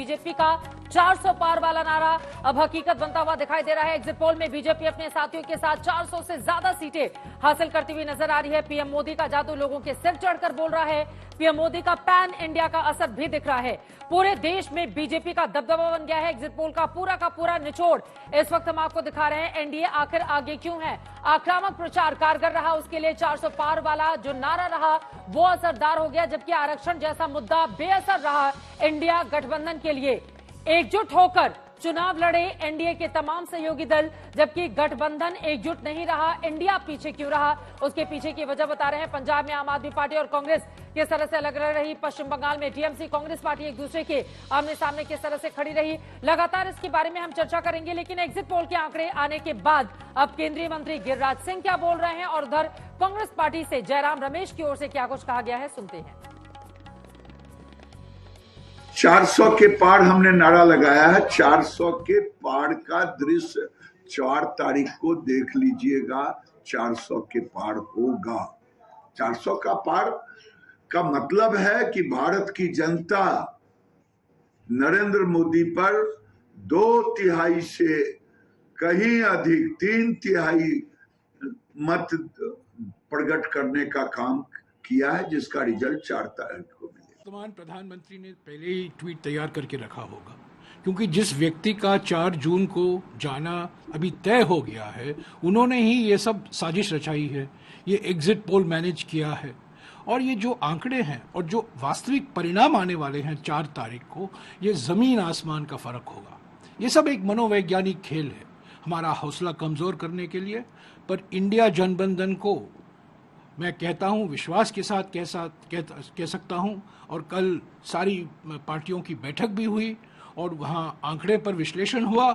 BJP का 400 पार वाला नारा अब हकीकत बनता हुआ दिखाई दे रहा है। एग्जिट पोल में बीजेपी अपने साथियों के साथ 400 से ज्यादा सीटें हासिल करती हुई नजर आ रही है। पीएम मोदी का जादू लोगों के सिर चढ़कर बोल रहा है। पीएम मोदी का पैन इंडिया का असर भी दिख रहा है। पूरे देश में बीजेपी का दबदबा बन गया है। एग्जिट पोल का पूरा निचोड़ इस वक्त हम आपको दिखा रहे हैं। एनडीए आखिर आगे क्यों है? आक्रामक प्रचार कारगर रहा, उसके लिए 400 पार वाला जो नारा रहा वो असरदार हो गया, जबकि आरक्षण जैसा मुद्दा बेअसर रहा। इंडिया गठबंधन के लिए एकजुट होकर चुनाव लड़े एनडीए के तमाम सहयोगी दल, जबकि गठबंधन एकजुट नहीं रहा। इंडिया पीछे क्यों रहा? उसके पीछे की वजह बता रहे हैं। पंजाब में आम आदमी पार्टी और कांग्रेस किस तरह से अलग रही, पश्चिम बंगाल में टीएमसी कांग्रेस पार्टी एक दूसरे के आमने सामने किस तरह से खड़ी रही, लगातार इसके बारे में हम चर्चा करेंगे। लेकिन एग्जिट पोल के आंकड़े आने के बाद अब केंद्रीय मंत्री गिरिराज सिंह क्या बोल रहे हैं और उधर कांग्रेस पार्टी से जयराम रमेश की ओर से क्या कुछ कहा गया है, सुनते हैं। 400 के पार हमने नारा लगाया है। 400 के पार का दृश्य 4 तारीख को देख लीजिएगा। 400 के पार होगा। 400 का पार का मतलब है कि भारत की जनता नरेंद्र मोदी पर 2/3 से कहीं अधिक 3/3 मत प्रकट करने का काम किया है, जिसका रिजल्ट 4 तारीख को मिलेगा। वर्तमान प्रधानमंत्री ने पहले ही ट्वीट तैयार करके रखा होगा, क्योंकि जिस व्यक्ति का 4 जून को जाना अभी तय हो गया है, उन्होंने ही ये सब साजिश रचाई है, ये एग्जिट पोल मैनेज किया है। और ये जो आंकड़े हैं और जो वास्तविक परिणाम आने वाले हैं 4 तारीख को, ये जमीन आसमान का फर्क होगा। ये सब एक मनोवैज्ञानिक खेल है हमारा हौसला कमजोर करने के लिए। पर इंडिया जनबंधन को मैं कहता हूं, विश्वास के साथ कह सकता हूं। और कल सारी पार्टियों की बैठक भी हुई और वहां आंकड़े पर विश्लेषण हुआ।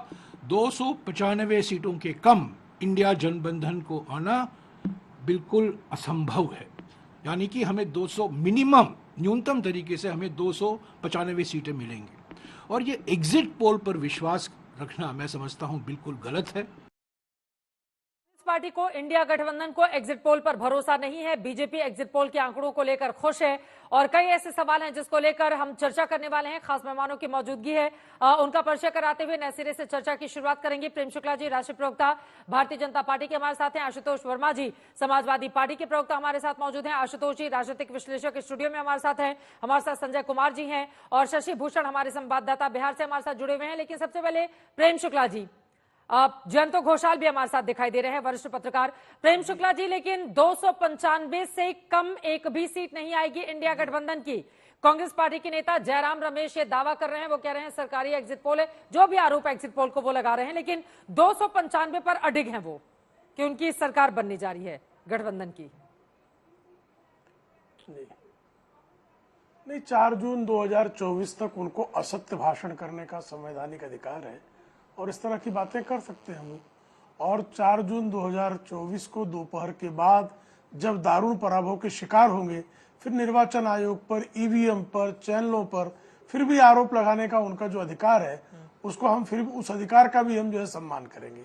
295 सीटों के कम इंडिया जनबंधन को आना बिल्कुल असंभव है। यानी कि हमें 200 मिनिमम, न्यूनतम तरीके से हमें 295 सीटें मिलेंगी। और ये एग्जिट पोल पर विश्वास रखना मैं समझता हूं बिल्कुल गलत है। पार्टी को इंडिया गठबंधन को एग्जिट पोल पर भरोसा नहीं है। बीजेपी एग्जिट पोल के आंकड़ों को लेकर खुश है और कई ऐसे सवाल हैं जिसको लेकर हम चर्चा करने वाले हैं। खास मेहमानों की मौजूदगी है, उनका परिचय कराते हुए नए सिरे से चर्चा की शुरुआत करेंगे। प्रेम शुक्ला जी, राष्ट्रीय प्रवक्ता भारतीय जनता पार्टी के हमारे साथ हैं। आशुतोष वर्मा जी, समाजवादी पार्टी के प्रवक्ता हमारे साथ मौजूद हैं। आशुतोष जी राजनीतिक विश्लेषक स्टूडियो में हमारे साथ हैं। हमारे साथ संजय कुमार जी हैं और शशि भूषण हमारे संवाददाता बिहार से हमारे साथ जुड़े हुए हैं। लेकिन सबसे पहले प्रेम शुक्ला जी, जयंतो घोषाल भी हमारे साथ दिखाई दे रहे हैं, वरिष्ठ पत्रकार। प्रेम शुक्ला जी, लेकिन 295 से कम एक भी सीट नहीं आएगी इंडिया गठबंधन की। कांग्रेस पार्टी के नेता जयराम रमेश ये दावा कर रहे हैं, वो कह रहे हैं सरकारी एग्जिट पोल है, जो भी आरोप एग्जिट पोल को वो लगा रहे हैं, लेकिन 295 पर अडिग हैं वो कि उनकी सरकार बनने जा रही है गठबंधन की। नहीं, 4 जून 2024 तक उनको असत्य भाषण करने का संवैधानिक अधिकार है और इस तरह की बातें कर सकते हैं हम। और 4 जून 2024 को दोपहर के बाद जब दारुण पराभव के शिकार होंगे, फिर निर्वाचन आयोग पर, ईवीएम पर, चैनलों पर फिर भी आरोप लगाने का उनका जो अधिकार है, उसको हम फिर उस अधिकार का भी हम जो है सम्मान करेंगे।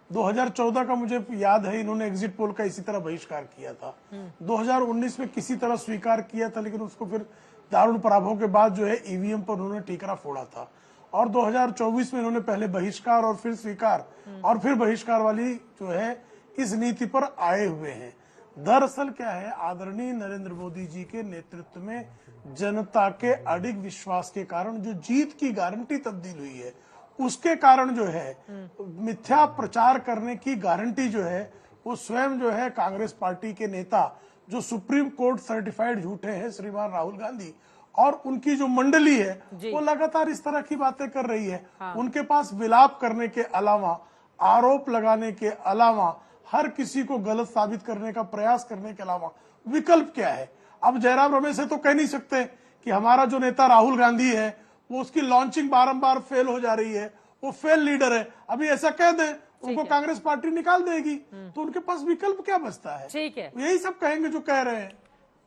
2014 का मुझे याद है, इन्होंने एग्जिट पोल का इसी तरह बहिष्कार किया था। 2019 में किसी तरह स्वीकार किया था, लेकिन उसको फिर दारुण पराभव के बाद जो है ईवीएम पर उन्होंने ठीकरा फोड़ा था। और 2024 में इन्होंने पहले बहिष्कार और फिर स्वीकार और फिर बहिष्कार वाली जो है इस नीति पर आए हुए हैं। दरअसल क्या है, आदरणीय नरेंद्र मोदी जी के नेतृत्व में जनता के अडिग विश्वास के कारण जो जीत की गारंटी तब्दील हुई है, उसके कारण जो है मिथ्या प्रचार करने की गारंटी जो है वो स्वयं जो है कांग्रेस पार्टी के नेता, जो सुप्रीम कोर्ट सर्टिफाइड झूठे हैं, श्रीमान राहुल गांधी और उनकी जो मंडली है, वो लगातार इस तरह की बातें कर रही है। हाँ। उनके पास विलाप करने के अलावा, आरोप लगाने के अलावा, हर किसी को गलत साबित करने का प्रयास करने के अलावा विकल्प क्या है? अब जयराम रमेश से तो कह नहीं सकते कि हमारा जो नेता राहुल गांधी है वो उसकी लॉन्चिंग बारंबार फेल हो जा रही है, वो फेल लीडर है। अभी ऐसा कह दें, उनको कांग्रेस पार्टी निकाल देगी, तो उनके पास विकल्प क्या बचता है? ठीक है, यही सब कहेंगे जो कह रहे हैं।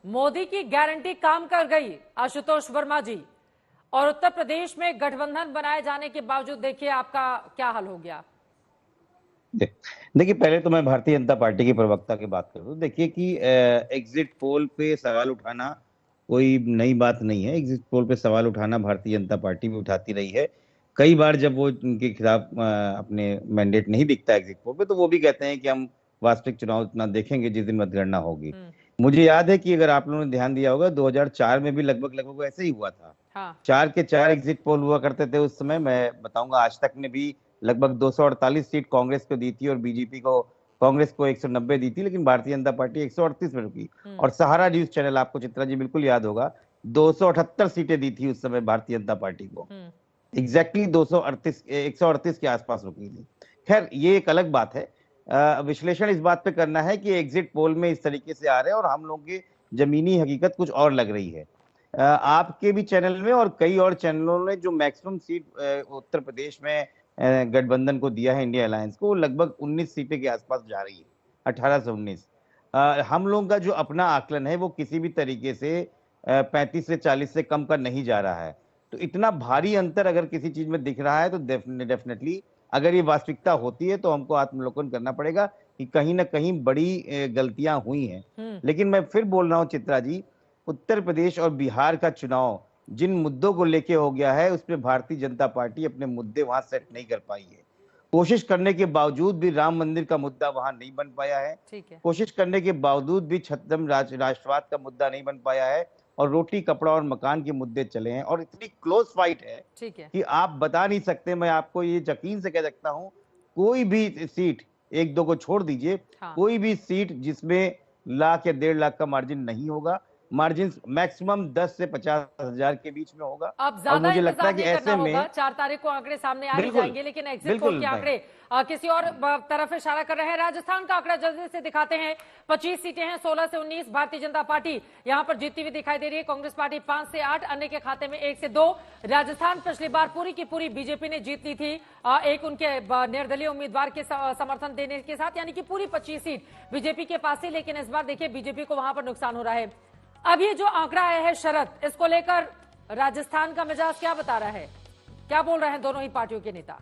मोदी की गारंटी काम कर गई, आशुतोष वर्मा जी, और उत्तर प्रदेश में गठबंधन बनाए जाने के बावजूद देखिए आपका क्या हाल हो गया। देखिए, पहले तो मैं भारतीय जनता पार्टी के प्रवक्ता की बात करूं। देखिए कि एग्जिट पोल पे सवाल उठाना कोई नई बात नहीं है। एग्जिट पोल पे सवाल उठाना भारतीय जनता पार्टी भी उठाती रही है। कई बार जब वो उनके खिलाफ अपने मैंडेट नहीं दिखता एग्जिट पोल पे, तो वो भी कहते हैं कि हम वास्तविक चुनाव इतना देखेंगे जिस दिन मतगणना होगी। मुझे याद है कि अगर आप लोगों ने ध्यान दिया होगा, 2004 में भी लगभग ऐसे ही हुआ था। हाँ। 4 के 4 एग्जिट पोल हुआ करते थे उस समय। मैं बताऊंगा, आज तक ने भी लगभग 248 सीट कांग्रेस को दी थी और बीजेपी को, कांग्रेस को 190 दी थी, लेकिन भारतीय जनता पार्टी 138 में रुकी। और सहारा न्यूज चैनल, आपको चित्रा जी बिल्कुल याद होगा, 278 सीटें दी थी उस समय भारतीय जनता पार्टी को। एग्जैक्टली 138 के आसपास रुकी थी। खैर, ये एक अलग बात है। विश्लेषण इस बात पे करना है कि एग्जिट पोल में इस तरीके से आ रहे हैं और हम लोगों की जमीनी हकीकत कुछ और लग रही है। आपके भी चैनल में और कई और चैनलों ने जो मैक्सिमम सीट उत्तर प्रदेश में गठबंधन को दिया है, इंडिया अलायंस को, लगभग 19 सीटें के आसपास जा रही है, 18 से 19। हम लोगों का जो अपना आकलन है वो किसी भी तरीके से 35 से 40 से कम का नहीं जा रहा है। तो इतना भारी अंतर अगर किसी चीज में दिख रहा है तो डेफिनेटली अगर ये वास्तविकता होती है तो हमको आत्मलोकन करना पड़ेगा कि कहीं ना कहीं बड़ी गलतियां हुई हैं। लेकिन मैं फिर बोल रहा हूं चित्रा जी, उत्तर प्रदेश और बिहार का चुनाव जिन मुद्दों को लेके हो गया है, उसमें भारतीय जनता पार्टी अपने मुद्दे वहां सेट नहीं कर पाई है। कोशिश करने के बावजूद भी राम मंदिर का मुद्दा वहां नहीं बन पाया है। कोशिश करने के बावजूद भी छद्म राष्ट्रवाद का मुद्दा नहीं बन पाया है और रोटी कपड़ा और मकान के मुद्दे चले हैं। और इतनी क्लोज फाइट है कि आप बता नहीं सकते। मैं आपको ये यकीन से कह सकता हूं, कोई भी सीट, 1-2 को छोड़ दीजिए, कोई भी सीट जिसमें लाख या 1.5 लाख का मार्जिन नहीं होगा। मार्जिन मैक्सिमम 10 से 50 हजार के बीच में होगा। अब ज्यादा मुझे लगता है कि ऐसे में 4 तारीख को आंकड़े सामने आ ही जाएंगे, लेकिन एग्जिट पोल के आंकड़े किसी और तरफ इशारा कर रहे हैं। राजस्थान का आंकड़ा जल्दी से दिखाते हैं। 25 सीटें हैं, 16 से 19 भारतीय जनता पार्टी यहां पर जीतती हुई दिखाई दे रही है। कांग्रेस पार्टी 5 से 8, अन्य के खाते में 1 से 2। राजस्थान पिछली बार पूरी की पूरी बीजेपी ने जीत ली थी, एक उनके निर्दलीय उम्मीदवार के समर्थन देने के साथ, यानी कि पूरी 25 सीट बीजेपी के पास थी। लेकिन इस बार देखिए बीजेपी को वहां पर नुकसान हो रहा है। अब ये जो आंकड़ा आया है शरद, इसको लेकर राजस्थान का मिजाज क्या बता रहा है, क्या बोल रहे हैं दोनों ही पार्टियों के नेता?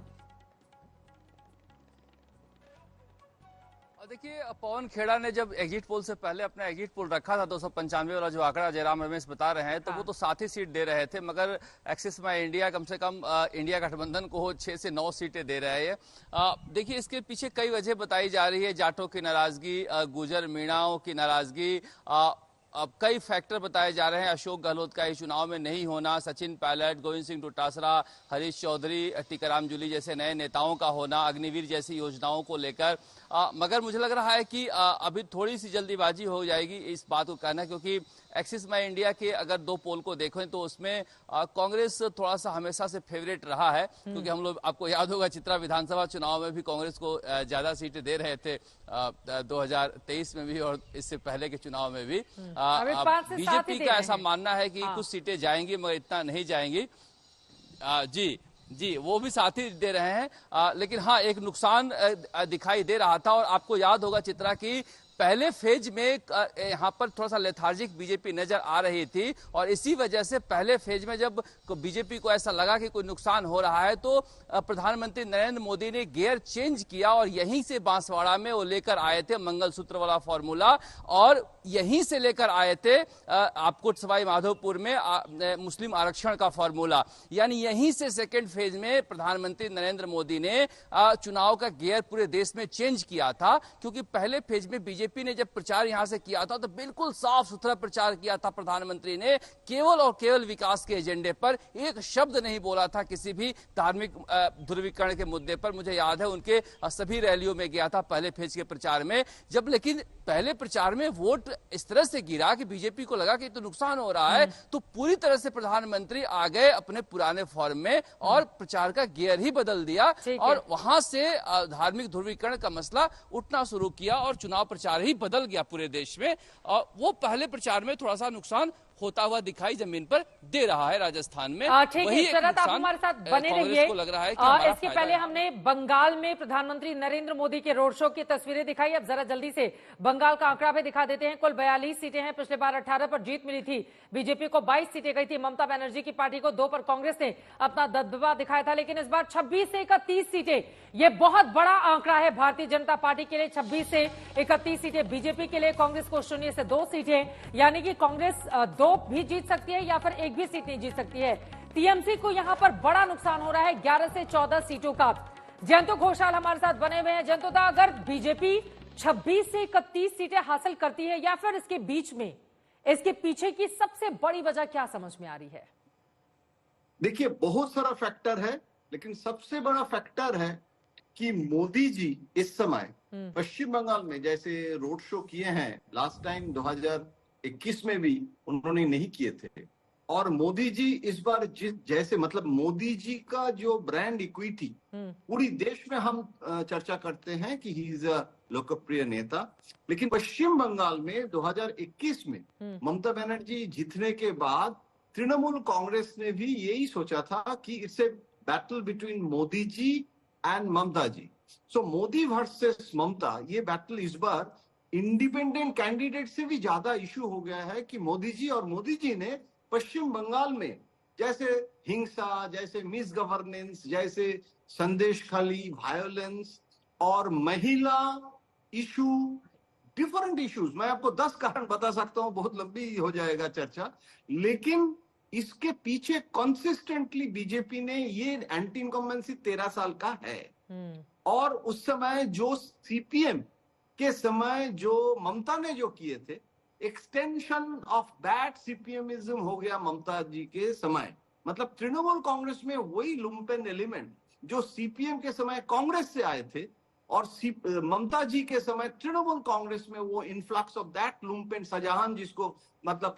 देखिए, पवन खेड़ा ने जब एग्जिट पोल से पहले अपना एग्जिट पोल रखा था 295 वाला जो आंकड़ा जयराम रमेश बता रहे हैं, तो वो तो 7 ही सीट दे रहे थे, मगर एक्सिस माई इंडिया कम से कम इंडिया गठबंधन को 6 से 9 सीटें दे रहे हैं। देखिए, इसके पीछे कई वजह बताई जा रही है। जाटों की नाराजगी, गुजर मीणाओं की नाराजगी, अब कई फैक्टर बताए जा रहे हैं। अशोक गहलोत का इस चुनाव में नहीं होना, सचिन पायलट, गोविंद सिंह डोटासरा, हरीश चौधरी, टीकाराम जूली जैसे नए नेताओं का होना, अग्निवीर जैसी योजनाओं को लेकर। मगर मुझे लग रहा है कि अभी थोड़ी सी जल्दीबाजी हो जाएगी इस बात को कहना, क्योंकि एक्सिस माई इंडिया के अगर 2 पोल को देखें तो उसमें कांग्रेस थोड़ा सा हमेशा से फेवरेट रहा है, क्योंकि हम लोग, आपको याद होगा, चित्रा विधानसभा चुनाव में भी कांग्रेस को ज्यादा सीटें दे रहे थे 2023 में भी और इससे पहले के चुनाव में भी। बीजेपी का ऐसा मानना है कि कुछ सीटें जाएंगी मगर इतना नहीं जाएंगी। जी, वो भी साथ ही दे रहे हैं। लेकिन हाँ, एक नुकसान दिखाई दे रहा था। और आपको याद होगा चित्रा की पहले फेज में यहाँ पर थोड़ा सा लेथार्जिक बीजेपी नजर आ रही थी, और इसी वजह से पहले फेज में जब बीजेपी को ऐसा लगा कि कोई नुकसान हो रहा है तो प्रधानमंत्री नरेंद्र मोदी ने गियर चेंज किया और यहीं से बांसवाड़ा में वो लेकर आए थे मंगलसूत्र वाला फॉर्मूला, और यहीं से लेकर आए थे आपको सवाई माधोपुर में मुस्लिम आरक्षण का फॉर्मूला। यानी यहीं से सेकेंड फेज में प्रधानमंत्री नरेंद्र मोदी ने चुनाव का गियर पूरे देश में चेंज किया था, क्योंकि पहले फेज में बीजेपी ने जब प्रचार यहां से किया था तो बिल्कुल साफ सुथरा प्रचार किया था। प्रधानमंत्री ने केवल और केवल विकास के एजेंडे पर एक शब्द नहीं बोला था किसी भी धार्मिक ध्रुवीकरण के मुद्दे पर। मुझे याद है उनके सभी रैलियों में गया था पहले फेज के प्रचार में। जब लेकिन पहले प्रचार में वोट इस तरह से गिरा कि बीजेपी को लगा कि तो नुकसान हो रहा है, तो पूरी तरह से प्रधानमंत्री आ गए अपने पुराने फॉर्म में और प्रचार का गियर ही बदल दिया, और वहां से धार्मिक ध्रुवीकरण का मसला उठना शुरू किया और चुनाव प्रचार ही बदल गया पूरे देश में। और वो पहले प्रचार में थोड़ा सा नुकसान होता हुआ दिखाई जमीन पर दे रहा है राजस्थान में। ठीक है शरद, आप हमारे साथ बने रहिए। लग रहा है कि इसके पहले हमने बंगाल में प्रधानमंत्री नरेंद्र मोदी के रोड शो की तस्वीरें दिखाई। अब जरा जल्दी से बंगाल का आंकड़ा भी दिखा देते हैं। कुल 42 सीटें हैं, पिछले बार 18 पर जीत मिली थी। बीजेपी को 22 सीटें गई थी, ममता बनर्जी की पार्टी को 2 पर कांग्रेस ने अपना दबदबा दिखाया था। लेकिन इस बार 26 से 31 सीटें, ये बहुत बड़ा आंकड़ा है भारतीय जनता पार्टी के लिए। 26 से 31 सीटें बीजेपी के लिए, कांग्रेस को 0 से 2 सीटें, यानी कि कांग्रेस 2 दो भी जीत सकती है या फिर एक भी सीट नहीं जीत सकती है। टीएमसी को यहां पर बड़ा नुकसान हो रहा है 11 से 14 सीटों का। जयंतो घोषाल हमारे साथ बने हुए हैं। जयंतो दा, अगर बीजेपी 26 से 31 सीटें हासिल करती है या फिर इसके बीच में, इसके पीछे की सबसे बड़ी वजह क्या समझ में आ रही है? देखिए, बहुत सारा फैक्टर है, लेकिन सबसे बड़ा फैक्टर है कि मोदी जी इस समय पश्चिम बंगाल में जैसे रोड शो किए हैं, लास्ट टाइम 2021 में भी उन्होंने नहीं किए थे। और मोदी जी इस बार जैसे मतलब मोदी जी का जो ब्रांड इक्विटी पूरी देश में हम चर्चा करते हैं कि ही इज अ लोकप्रिय नेता, लेकिन पश्चिम बंगाल में 2021 में ममता बनर्जी जीतने के बाद तृणमूल कांग्रेस ने भी यही सोचा था कि it's a battle between Modi ji and Mamata ji. So Modi versus Mamata, ये बैटल इस बार इंडिपेंडेंट कैंडिडेट से भी ज्यादा इशू हो गया है कि मोदी जी ने पश्चिम बंगाल में जैसे हिंसा, जैसे मिस गवर्नेंस, जैसे संदेश खाली वायोलेंस और महिला इशू, डिफरेंट इश्यूज, मैं आपको 10 कारण बता सकता हूं, बहुत लंबी हो जाएगा चर्चा, लेकिन इसके पीछे कंसिस्टेंटली बीजेपी ने ये एंटी इनकम्बेंसी 13 साल का है। और उस समय जो सीपीएम के समय जो ममता ने जो किए थे, एक्सटेंशन ऑफ दैट सीपीएमिज्म हो गया ममता जी के समय। मतलब तृणमूल कांग्रेस में वही लुम्पेन एलिमेंट जो सीपीएम के समय कांग्रेस से आए थे और ममता जी के समय तृणमूल कांग्रेस में वो influx of that lumpen, Shahjahan जिसको मतलब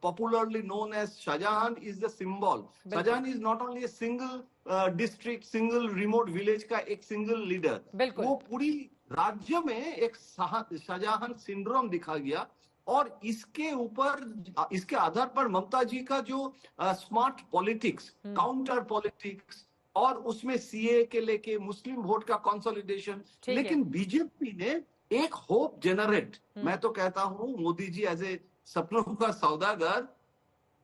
popularly known as Shahjahan is the symbol. Shahjahan is not only a single district, single remote village का एक सिंगल लीडर, वो पूरी राज्य में एक शाहजहां सिंड्रोम दिखा गया। और इसके आधार पर ममता जी का जो स्मार्ट पॉलिटिक्स, काउंटर पॉलिटिक्स और उसमें सीए के लेके मुस्लिम वोट का कंसोलिडेशन, लेकिन बीजेपी ने एक होप जनरेट, मैं तो कहता हूं मोदी जी एज ए सपनों का सौदागर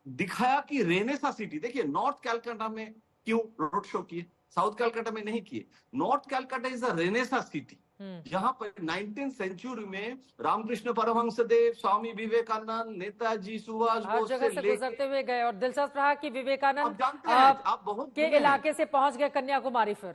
दिखाया कि रेनेसा सिटी, देखिए नॉर्थ कैलकाटा में क्यों रोड शो किए, साउथ कैलकाटा में नहीं किए। North Calcutta is a Renaissance city, जहां पर 19th सेंचुरी में रामकृष्ण परमहंसदेव, स्वामी विवेकानंद, नेताजी सुभाष बोस से गुजरते हुए गए और दिलचस्प रहा कि विवेकानंद आप बहुत के इलाके से पहुंच गए कन्याकुमारी। फिर